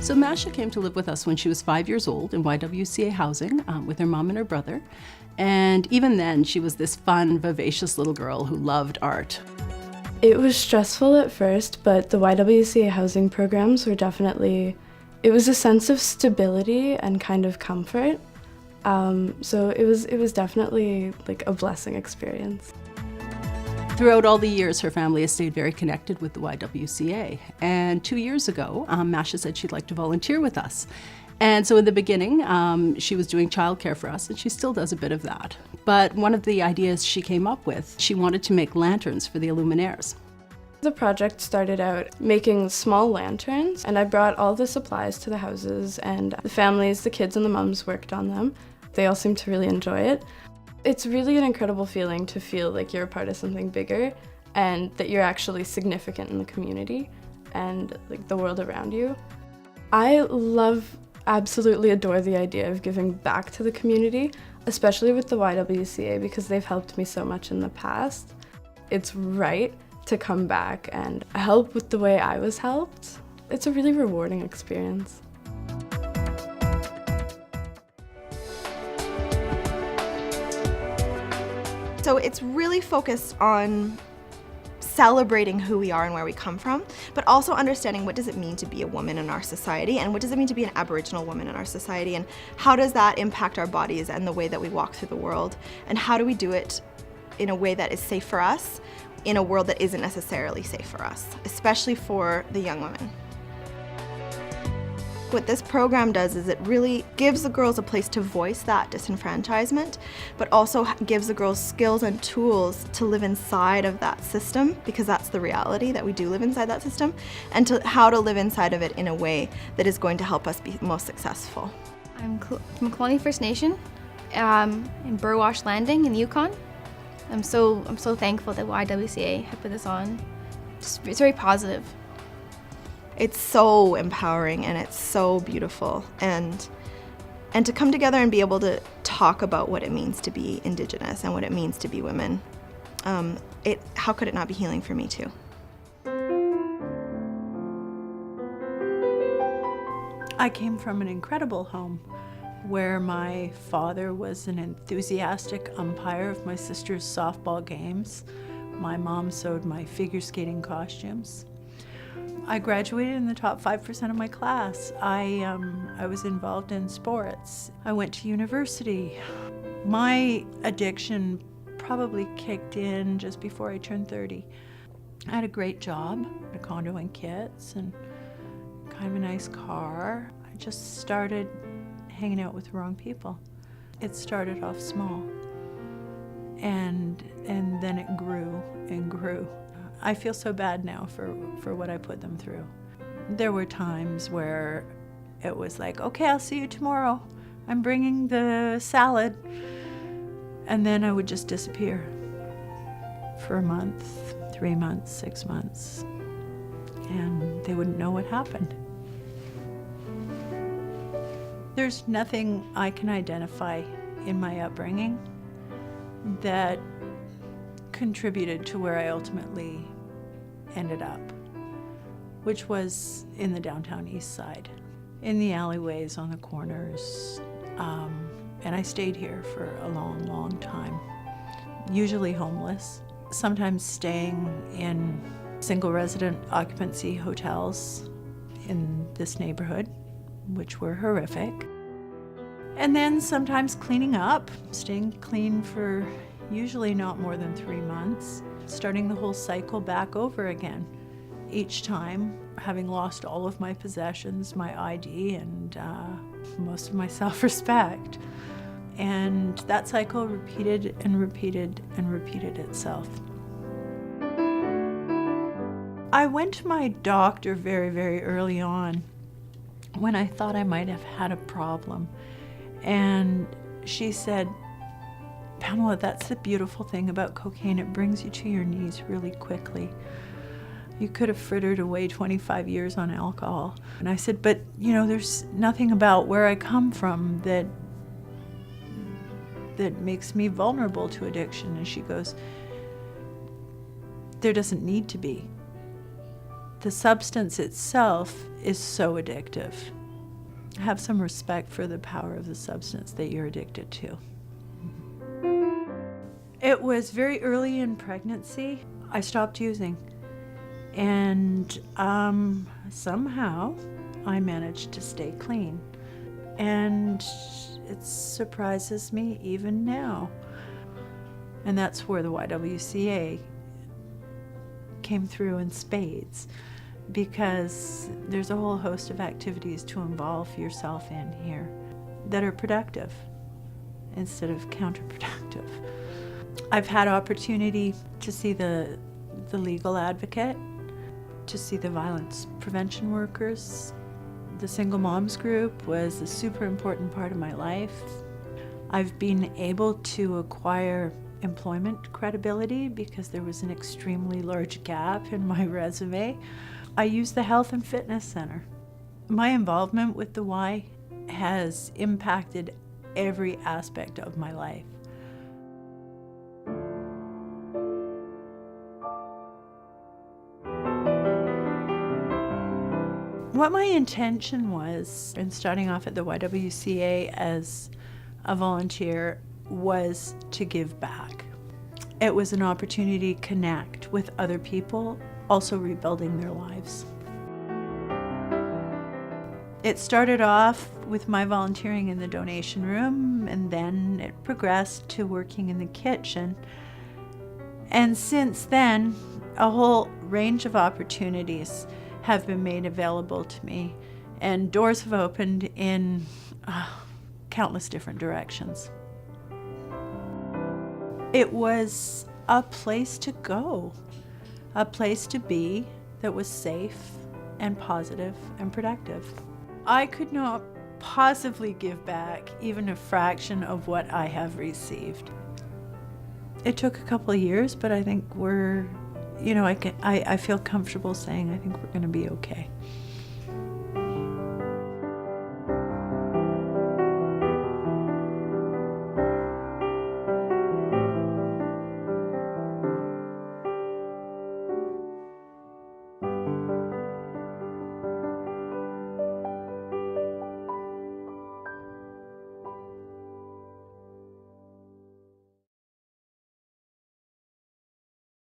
So Masha came to live with us when she was 5 years old in YWCA housing with her mom and her brother. And even then, she was this fun, vivacious little girl who loved art. It was stressful at first, but the YWCA housing programs were definitely, it was a sense of stability and kind of comfort. So it was definitely like a blessing experience. Throughout all the years, her family has stayed very connected with the YWCA. And 2 years ago, Masha said she'd like to volunteer with us. And so in the beginning, she was doing childcare for us, and she still does a bit of that. But one of the ideas she came up with, she wanted to make lanterns for the Illuminaires. The project started out making small lanterns, and I brought all the supplies to the houses, and the families, the kids and the mums worked on them. They all seemed to really enjoy it. It's really an incredible feeling to feel like you're a part of something bigger and that you're actually significant in the community and like the world around you. I absolutely adore the idea of giving back to the community, especially with the YWCA because they've helped me so much in the past. It's right to come back and help with the way I was helped. It's a really rewarding experience. So it's really focused on celebrating who we are and where we come from, but also understanding what does it mean to be a woman in our society and what does it mean to be an Aboriginal woman in our society and how does that impact our bodies and the way that we walk through the world and how do we do it in a way that is safe for us in a world that isn't necessarily safe for us, especially for the young women. What this program does is it really gives the girls a place to voice that disenfranchisement, but also gives the girls skills and tools to live inside of that system, because that's the reality, that we do live inside that system, and to how to live inside of it in a way that is going to help us be most successful. I'm from Colony First Nation in Burwash Landing in the Yukon. I'm so thankful that YWCA had put this on. It's very positive. It's so empowering and it's so beautiful, and to come together and be able to talk about what it means to be Indigenous and what it means to be women, how could it not be healing for me too? I came from an incredible home where my father was an enthusiastic umpire of my sister's softball games. My mom sewed my figure skating costumes. I graduated in the top 5% of my class. I was involved in sports. I went to university. My addiction probably kicked in just before I turned 30. I had a great job, a condo in Kits, and kind of a nice car. I just started hanging out with the wrong people. It started off small, and then it grew and grew. I feel so bad now for what I put them through. There were times where it was like, okay, I'll see you tomorrow. I'm bringing the salad. And then I would just disappear for a month, 3 months, 6 months, and they wouldn't know what happened. There's nothing I can identify in my upbringing that contributed to where I ultimately ended up, which was in the downtown east side, in the alleyways, on the corners, and I stayed here for a long, long time, usually homeless, sometimes staying in single resident occupancy hotels in this neighborhood, which were horrific, and then sometimes cleaning up, staying clean for usually not more than 3 months, starting the whole cycle back over again. Each time, having lost all of my possessions, my ID, and most of my self-respect. And that cycle repeated and repeated and repeated itself. I went to my doctor very, very early on when I thought I might have had a problem. And she said, Pamela, that's the beautiful thing about cocaine. It brings you to your knees really quickly. You could have frittered away 25 years on alcohol. And I said, but there's nothing about where I come from that makes me vulnerable to addiction. And she goes, there doesn't need to be. The substance itself is so addictive. Have some respect for the power of the substance that you're addicted to. It was very early in pregnancy. I stopped using. And somehow I managed to stay clean. And it surprises me even now. And that's where the YWCA came through in spades, because there's a whole host of activities to involve yourself in here that are productive instead of counterproductive. I've had opportunity to see the legal advocate, to see the violence prevention workers. The single moms group was a super important part of my life. I've been able to acquire employment credibility because there was an extremely large gap in my resume. I use the Health and Fitness Center. My involvement with the Y has impacted every aspect of my life. What my intention was in starting off at the YWCA as a volunteer was to give back. It was an opportunity to connect with other people, also rebuilding their lives. It started off with my volunteering in the donation room, and then it progressed to working in the kitchen. And since then, a whole range of opportunities have been made available to me, and doors have opened in countless different directions. It was a place to go, a place to be that was safe and positive and productive. I could not possibly give back even a fraction of what I have received. It took a couple of years, but I think I feel comfortable saying I think we're going to be okay.